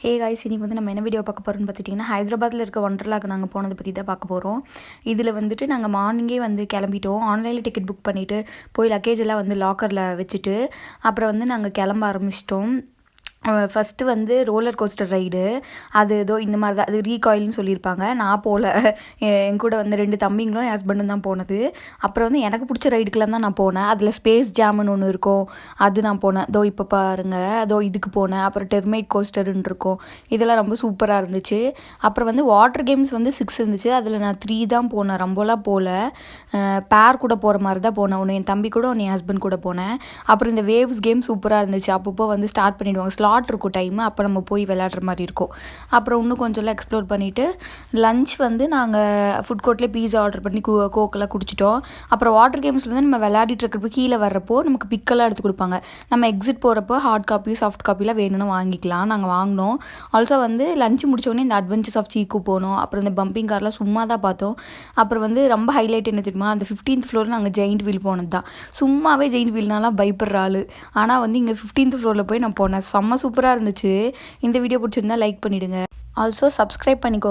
Hey guys, இன்னைக்கு வந்து நம்ம என்ன வீடியோ பார்க்க போகிறோம்னு பார்த்துட்டிங்கன்னா, ஹைதராபாத்தில் இருக்க ஒண்டர்லாக்கு நாங்கள் போனதை பற்றி தான் பார்க்க போகிறோம். இதில் வந்துட்டு நாங்கள் மார்னிங்கே வந்து கிளம்பிட்டோம். ஆன்லைனில் டிக்கெட் புக் பண்ணிவிட்டு போய் லக்கேஜ் எல்லாம் வந்து லாக்கரில் வச்சுட்டு அப்புறம் வந்து நாங்கள் கிளம்ப ஆரம்பிச்சிட்டோம். ஃபஸ்ட்டு வந்து ரோலர் கோஸ்டர் ரைடு, அது ஏதோ இந்த மாதிரி தான், அது ரீகாயில்னு சொல்லியிருப்பாங்க. நான் போகல, என் கூட வந்து 2 தம்பிங்களும் என் ஹஸ்பண்டும் தான் போனது. அப்புறம் வந்து எனக்கு பிடிச்ச ரைடுக்கெலாம் தான் நான் போனேன். அதில் ஸ்பேஸ் ஜாமுன்னு ஒன்று இருக்கும், அது நான் போனேன். அதோ இப்போ பாருங்கள், அதோ இதுக்கு போனேன். அப்புறம் டெர்மைட் கோஸ்டருன்னு இருக்கும், இதெல்லாம் ரொம்ப சூப்பராக இருந்துச்சு. அப்புறம் வந்து வாட்டர் கேம்ஸ் வந்து 6 இருந்துச்சு, அதில் நான் 3 தான் போனேன், ரொம்பலாம் போகல. பேர் கூட போகிற மாதிரி தான் போனேன். ஒன்று என் தம்பி கூட, ஒன்று என் ஹஸ்பண்ட் கூட போனேன். அப்புறம் இந்த வேவ்ஸ் கேம் சூப்பராக இருந்துச்சு. அப்பப்போ வந்து ஸ்டார்ட் பண்ணிவிடுவாங்க, ஸ்லாட் இருக்கும் டைமு, அப்போ நம்ம போய் விளையாடுற மாதிரி இருக்கும். அப்புறம் இன்னும் கொஞ்சம்லாம் எக்ஸ்ப்ளோர் பண்ணிவிட்டு லன்ச் வந்து நாங்கள் ஃபுட் கோர்ட்லேயே பீஸா ஆர்டர் பண்ணி கோக்கெல்லாம் குடிச்சிட்டோம். அப்புறம் வாட்டர் கேம்ஸில் வந்து நம்ம விளையாடிட்டு இருக்கிறப்போ கீழே வர்றப்போ நமக்கு பிக்கெல்லாம் எடுத்து கொடுப்பாங்க. நம்ம எக்ஸிட் போகிறப்போ ஹார்ட் காப்பி சாஃப்ட் காப்பிலாம் வேணும்னு வாங்கிக்கலாம். நாங்கள் வாங்கினோம். ஆல்சோ வந்து லஞ்ச் முடிச்சோடனே இந்த அட்வென்ச்சர்ஸ் ஆஃப் சீக்கு போனோம். அப்புறம் இந்த பம்பிங் கார்லாம் சும்மா தான் பார்த்தோம். அப்புறம் வந்து ரொம்ப ஹைலைட் என்ன தெரியுமா, அந்த 15th ஃப்ளோரில் நாங்கள் ஜெயிண்ட் வீல் போனது தான். சும்மாவே ஜெயிண்ட் வீல்னாலாம் பயப்படுற ஆள், ஆனால் வந்து இங்கே 15th ஃப்ளோரில் போய் நான் போனேன். செம்ம சூப்பராக இருந்துச்சு. இந்த வீடியோ பிடிச்சிருந்தா லைக் பண்ணிவிடுங்க. ஆல்சோ சப்ஸ்கிரைப் பண்ணிக்கோ.